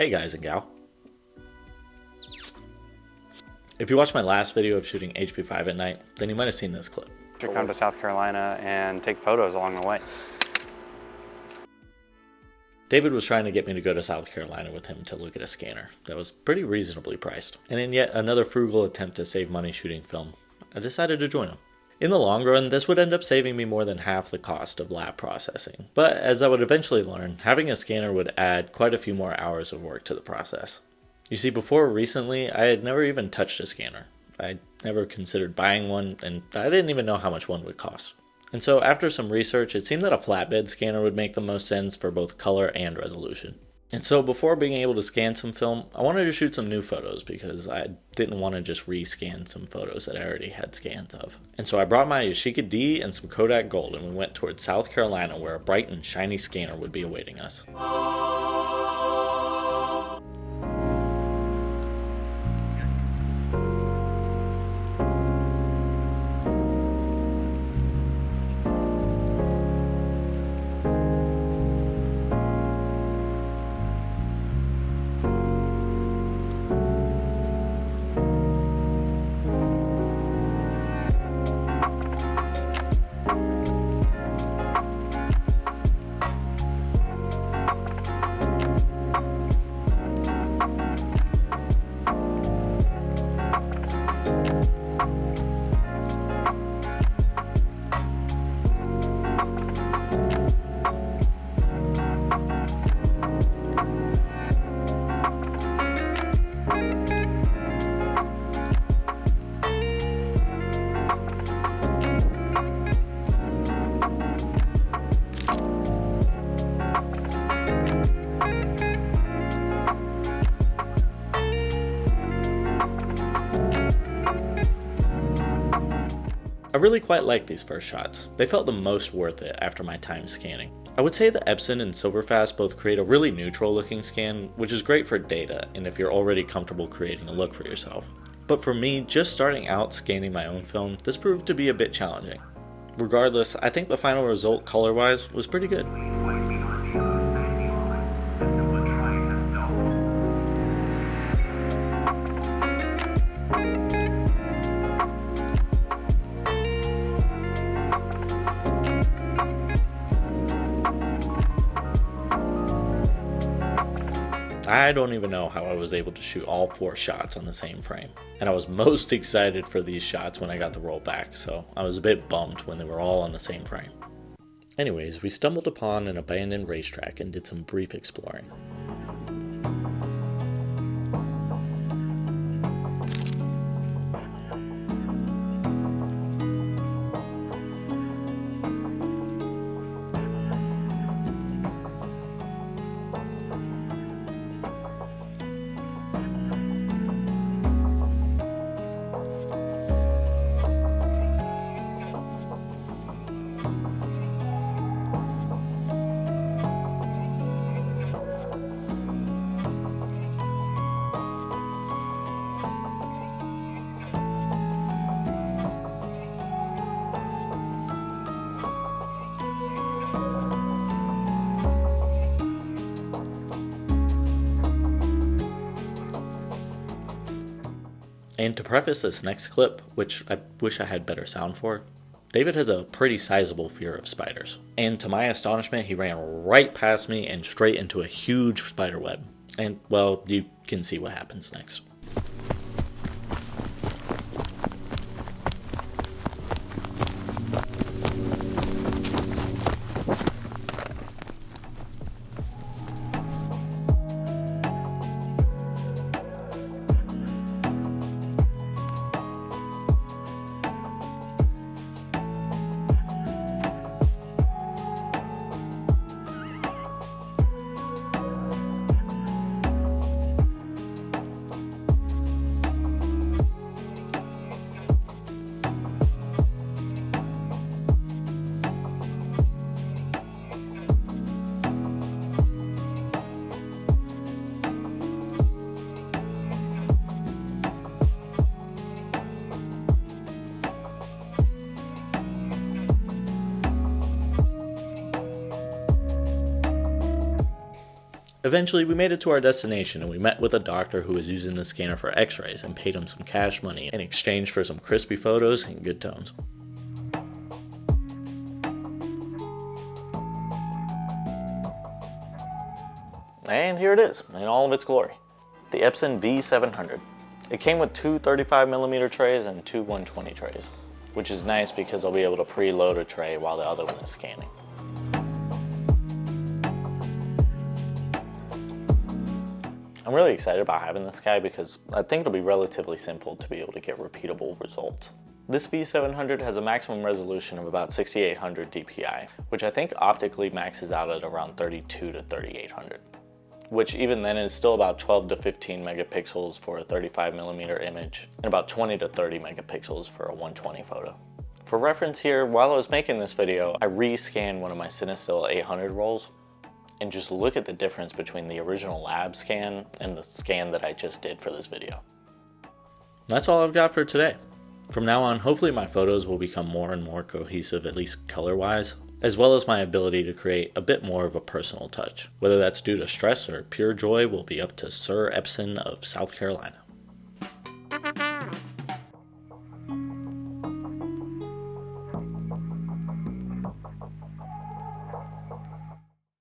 Hey guys and gal. If you watched my last video of shooting HP5 at night, then you might have seen this clip. To come to South Carolina and take photos along the way. David was trying to get me to go to South Carolina with him to look at a scanner that was pretty reasonably priced. And in yet another frugal attempt to save money shooting film, I decided to join him. In the long run, this would end up saving me more than half the cost of lab processing. But as I would eventually learn, having a scanner would add quite a few more hours of work to the process. You see, before recently, I had never even touched a scanner. I never considered buying one, and I didn't even know how much one would cost. And so after some research, it seemed that a flatbed scanner would make the most sense for both color and resolution. And so before being able to scan some film, I wanted to shoot some new photos because I didn't want to just rescan some photos that I already had scans of. And so I brought my Yashica D and some Kodak Gold, and we went towards South Carolina where a bright and shiny scanner would be awaiting us. I really quite liked these first shots. They felt the most worth it after my time scanning. I would say the Epson and Silverfast both create a really neutral looking scan, which is great for data and if you're already comfortable creating a look for yourself. But for me, just starting out scanning my own film, this proved to be a bit challenging. Regardless, I think the final result color-wise was pretty good. I don't even know how I was able to shoot all 4 shots on the same frame. And I was most excited for these shots when I got the roll back, so I was a bit bummed when they were all on the same frame. Anyways, we stumbled upon an abandoned racetrack and did some brief exploring. And to preface this next clip, which I wish I had better sound for, David has a pretty sizable fear of spiders. And to my astonishment, he ran right past me and straight into a huge spider web. And, well, you can see what happens next. Eventually, we made it to our destination and we met with a doctor who was using the scanner for x-rays and paid him some cash money in exchange for some crispy photos and good tones. And here it is, in all of its glory. The Epson v700. It came with two 35mm trays and two 120 trays, which is nice because I'll be able to preload a tray while the other one is scanning. I'm really excited about having this guy because I think it'll be relatively simple to be able to get repeatable results. This V700 has a maximum resolution of about 6800 dpi, which I think optically maxes out at around 32 to 3800, which even then is still about 12 to 15 megapixels for a 35mm image and about 20 to 30 megapixels for a 120 photo. For reference here, while I was making this video, I re-scanned one of my Cinestill 800 rolls, and just look at the difference between the original lab scan and the scan that I just did for this video. That's all I've got for today. From now on, hopefully my photos will become more and more cohesive, at least color-wise, as well as my ability to create a bit more of a personal touch. Whether that's due to stress or pure joy will be up to Sir Epson of South Carolina.